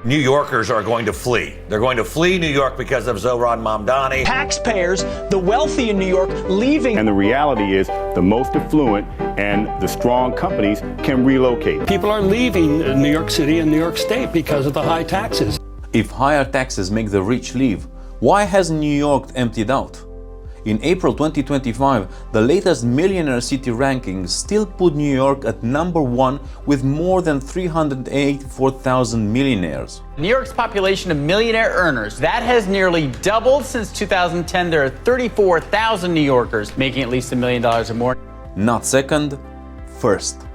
New Yorkers are going to flee. They're going to flee New York because of Zohran Mamdani. Taxpayers, the wealthy in New York, leaving. And the reality is the most affluent and the strong companies can relocate. People are leaving New York City and New York State because of the high taxes. If higher taxes make the rich leave, why hasn't New York emptied out? In April 2025, the latest Millionaire city rankings still put New York at number 1 with more than 384,000 millionaires. New York's population of millionaire earners, that has nearly doubled since 2010. There are 34,000 New Yorkers making at least $1 million or more. Not second, first.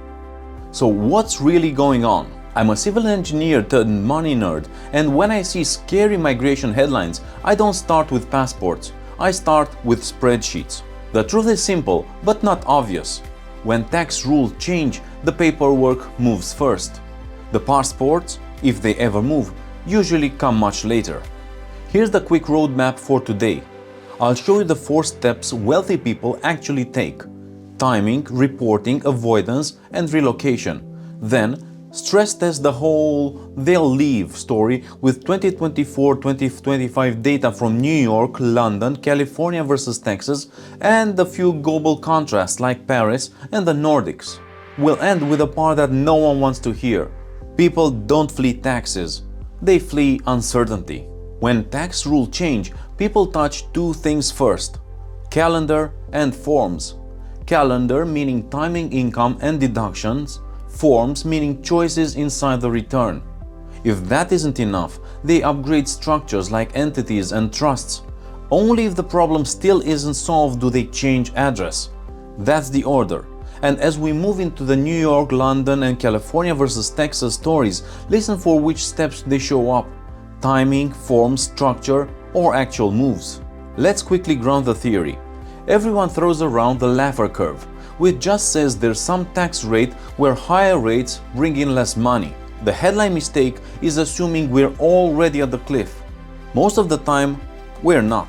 So what's really going on? I'm a civil engineer turned money nerd, and when I see scary migration headlines, I don't start with passports. I start with spreadsheets. The truth is simple, but not obvious. When tax rules change, the paperwork moves first. The passports, if they ever move, usually come much later. Here's the quick roadmap for today. I'll show you the 4 steps wealthy people actually take: timing, reporting, avoidance, and relocation. Then, stress test the whole "they'll leave" story with 2024-2025 data from New York, London, California versus Texas, and a few global contrasts like Paris and the Nordics. We'll end with a part that no one wants to hear. People don't flee taxes, they flee uncertainty. When tax rules change, people touch 2 things first: calendar and forms. Calendar meaning timing, income and deductions. Forms meaning choices inside the return. If that isn't enough, they upgrade structures like entities and trusts. Only if the problem still isn't solved do they change address. That's the order. And as we move into the New York, London and California versus Texas stories, listen for which steps they show up: timing, forms, structure, or actual moves. Let's quickly ground the theory. Everyone throws around the Laffer curve, which just says there's some tax rate where higher rates bring in less money. The headline mistake is assuming we're already at the cliff. Most of the time, we're not.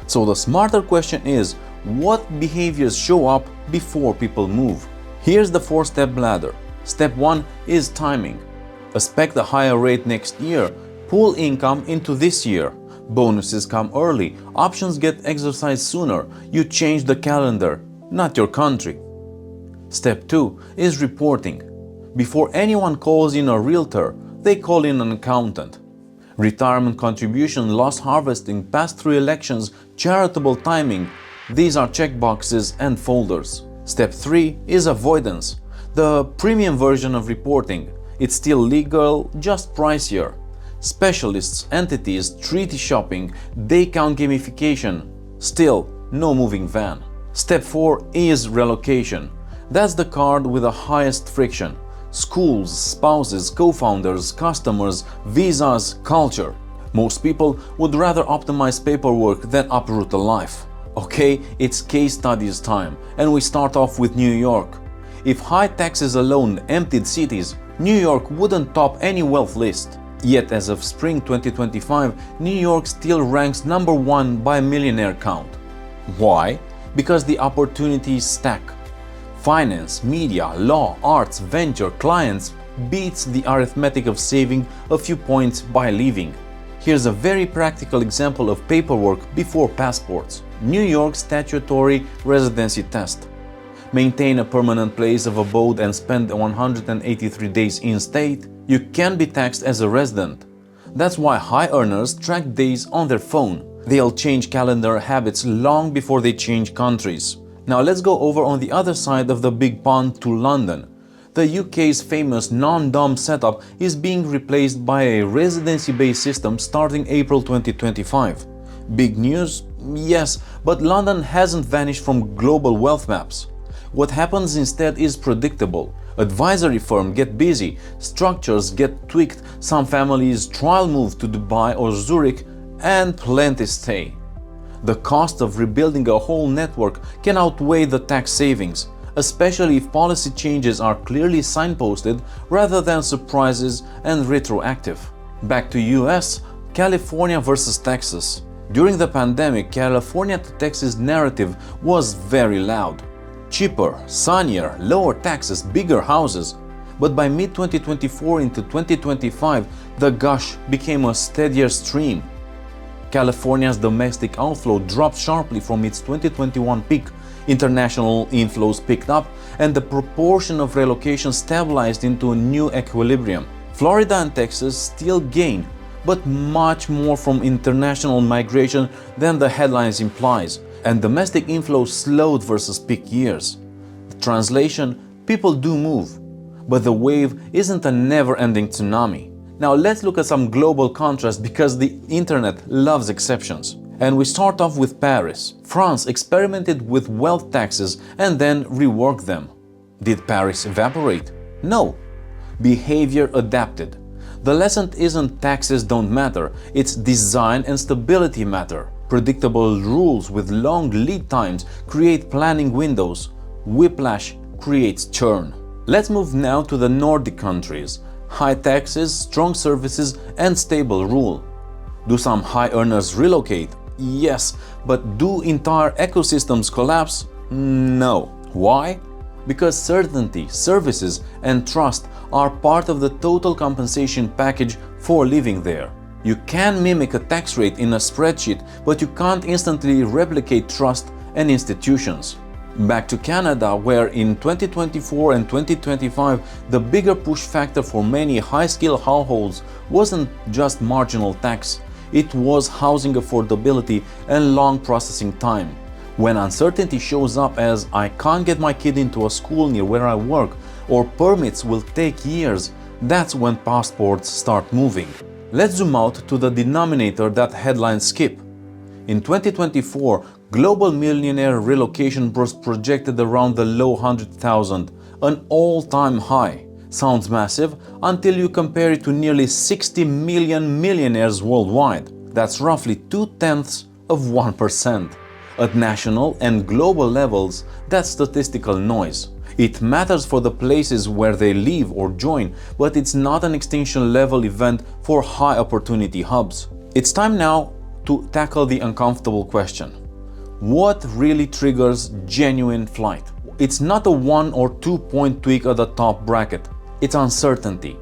So the smarter question is, what behaviors show up before people move? Here's the 4-step ladder. Step 1 is timing. Expect a higher rate next year. Pull income into this year. Bonuses come early. Options get exercised sooner. You change the calendar, not your country. Step 2 is reporting. Before anyone calls in a realtor, they call in an accountant. Retirement contribution, loss harvesting, pass-through elections, charitable timing, these are checkboxes and folders. Step 3 is avoidance, the premium version of reporting. It's still legal, just pricier. Specialists, entities, treaty shopping, day count gamification, still no moving van. Step 4 is relocation. That's the card with the highest friction. Schools, spouses, co-founders, customers, visas, culture. Most people would rather optimize paperwork than uproot a life. Okay, it's case studies time, and we start off with New York. If high taxes alone emptied cities, New York wouldn't top any wealth list. Yet as of spring 2025, New York still ranks number 1 by millionaire count. Why? Because the opportunities stack. Finance, media, law, arts, venture, clients beats the arithmetic of saving a few points by leaving. Here's a very practical example of paperwork before passports. New York statutory residency test. Maintain a permanent place of abode and spend 183 days in state. You can be taxed as a resident. That's why high earners track days on their phone. They'll change calendar habits long before they change countries. Now let's go over on the other side of the big pond to London. The UK's famous non-dom setup is being replaced by a residency-based system starting April 2025. Big news? Yes, but London hasn't vanished from global wealth maps. What happens instead is predictable. Advisory firms get busy, structures get tweaked, some families trial move to Dubai or Zurich, and plenty stay. The cost of rebuilding a whole network can outweigh the tax savings, especially if policy changes are clearly signposted rather than surprises and retroactive. Back to US, California versus Texas. During the pandemic, California to Texas narrative was very loud. Cheaper, sunnier, lower taxes, bigger houses. But by mid-2024 into 2025, the gush became a steadier stream. California's domestic outflow dropped sharply from its 2021 peak, international inflows picked up, and the proportion of relocation stabilized into a new equilibrium. Florida and Texas still gained, but much more from international migration than the headlines implies, and domestic inflow slowed versus peak years. The translation: people do move, but the wave isn't a never-ending tsunami. Now let's look at some global contrast because the internet loves exceptions. And we start off with Paris. France experimented with wealth taxes and then reworked them. Did Paris evaporate? No. Behavior adapted. The lesson isn't taxes don't matter, it's design and stability matter. Predictable rules with long lead times create planning windows. Whiplash creates churn. Let's move now to the Nordic countries. High taxes, strong services, and stable rule. Do some high earners relocate? Yes, but do entire ecosystems collapse? No. Why? Because certainty, services, and trust are part of the total compensation package for living there. You can mimic a tax rate in a spreadsheet, but you can't instantly replicate trust and institutions. Back to Canada, where in 2024 and 2025, the bigger push factor for many high-skill households wasn't just marginal tax, it was housing affordability and long processing time. When uncertainty shows up as I can't get my kid into a school near where I work, or permits will take years, that's when passports start moving. Let's zoom out to the denominator that headlines skip. In 2024, global millionaire relocation was projected around the low 100,000, an all-time high. Sounds massive until you compare it to nearly 60 million millionaires worldwide. That's roughly 0.2%. At national and global levels, that's statistical noise. It matters for the places where they live or join, but it's not an extinction-level event for high-opportunity hubs. It's time now to tackle the uncomfortable question. What really triggers genuine flight? It's not a 1 or 2 point tweak at the top bracket. It's uncertainty.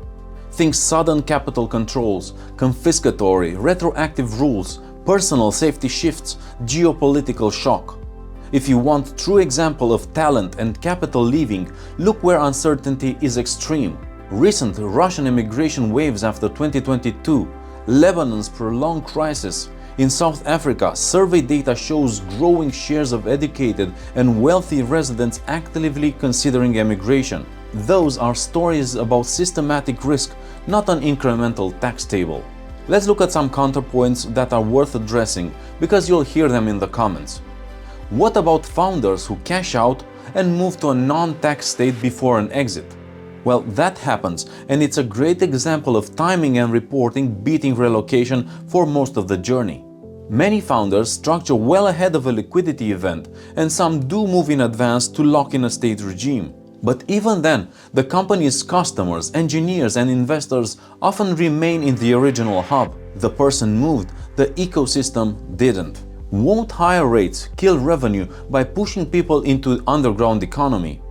Think sudden capital controls, confiscatory, retroactive rules, personal safety shifts, geopolitical shock. If you want a true example of talent and capital leaving, look where uncertainty is extreme. Recent Russian immigration waves after 2022, Lebanon's prolonged crisis. In South Africa, survey data shows growing shares of educated and wealthy residents actively considering emigration. Those are stories about systematic risk, not an incremental tax table. Let's look at some counterpoints that are worth addressing because you'll hear them in the comments. What about founders who cash out and move to a non-tax state before an exit? Well, that happens, and it's a great example of timing and reporting beating relocation for most of the journey. Many founders structure well ahead of a liquidity event, and some do move in advance to lock in a state regime. But even then, the company's customers, engineers, and investors often remain in the original hub. The person moved, the ecosystem didn't. Won't higher rates kill revenue by pushing people into the underground economy?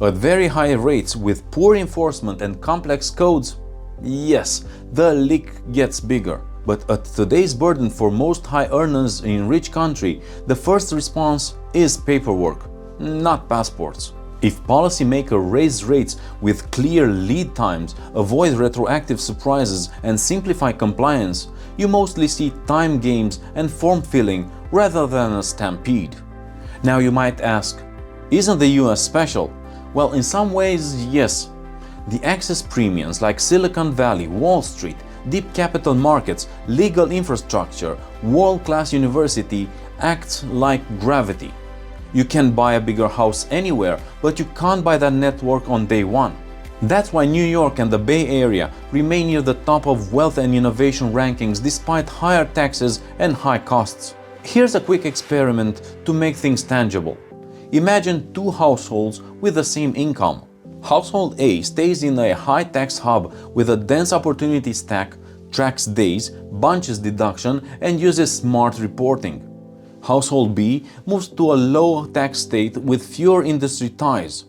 At very high rates with poor enforcement and complex codes? Yes, the leak gets bigger. But at today's burden for most high earners in rich country, the first response is paperwork, not passports. If policymakers raise rates with clear lead times, avoid retroactive surprises, and simplify compliance, you mostly see time games and form filling rather than a stampede. Now you might ask, isn't the US special? Well, in some ways, yes. The access premiums like Silicon Valley, Wall Street, deep capital markets, legal infrastructure, world-class university acts like gravity. You can buy a bigger house anywhere, but you can't buy that network on day one. That's why New York and the Bay Area remain near the top of wealth and innovation rankings despite higher taxes and high costs. Here's a quick experiment to make things tangible. Imagine two households with the same income. Household A stays in a high-tax hub with a dense opportunity stack, tracks days, bunches deduction, and uses smart reporting. Household B moves to a low-tax state with fewer industry ties.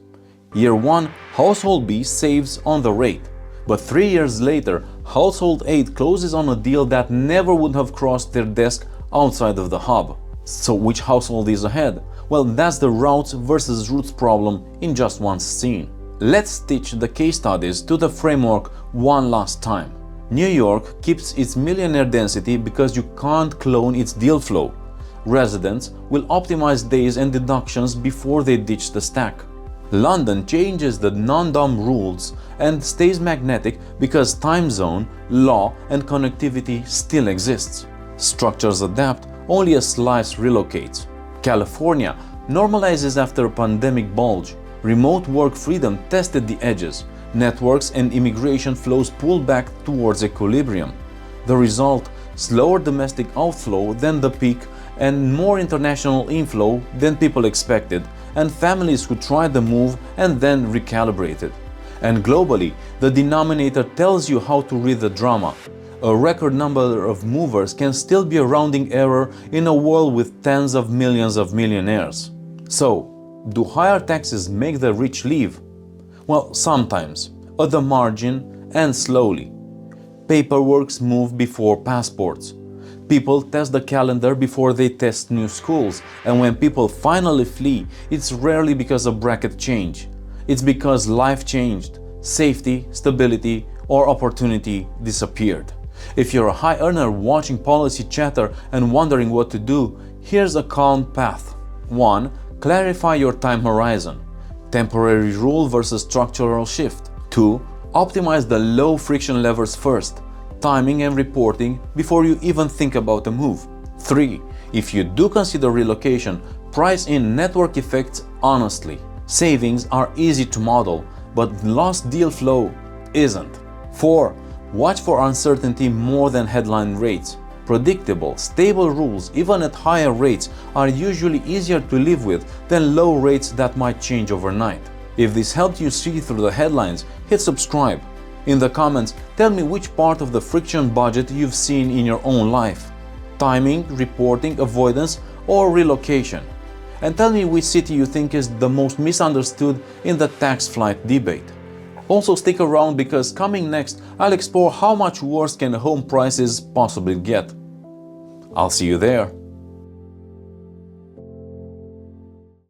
Year 1, household B saves on the rate. But 3 years later, household 8 closes on a deal that never would have crossed their desk outside of the hub. So which household is ahead? Well, that's the routes versus routes problem in just one scene. Let's stitch the case studies to the framework one last time. New York keeps its millionaire density because you can't clone its deal flow. Residents will optimize days and deductions before they ditch the stack. London changes the non-dom rules and stays magnetic because time zone, law, and connectivity still exists. Structures adapt, only a slice relocates. California normalizes after a pandemic bulge. Remote work freedom tested the edges. Networks and immigration flows pulled back towards equilibrium. The result? Slower domestic outflow than the peak and more international inflow than people expected, and families who tried the move and then recalibrated. And globally, the denominator tells you how to read the drama. A record number of movers can still be a rounding error in a world with tens of millions of millionaires. So, do higher taxes make the rich leave? Well, sometimes, at the margin and slowly. Paperworks move before passports. People test the calendar before they test new schools, and when people finally flee, it's rarely because of bracket change. It's because life changed, safety, stability, or opportunity disappeared. If you're a high earner watching policy chatter and wondering what to do, here's a calm path. 1. Clarify your time horizon. Temporary rule versus structural shift. 2. Optimize the low friction levers first. Timing and reporting before you even think about a move. 3. If you do consider relocation, price in network effects honestly. Savings are easy to model, but lost deal flow isn't. 4. Watch for uncertainty more than headline rates. Predictable, stable rules, even at higher rates, are usually easier to live with than low rates that might change overnight. If this helped you see through the headlines, hit subscribe. In the comments, tell me which part of the friction budget you've seen in your own life. Timing, reporting, avoidance, or relocation. And tell me which city you think is the most misunderstood in the tax flight debate. Also stick around because coming next, I'll explore how much worse can home prices possibly get. I'll see you there.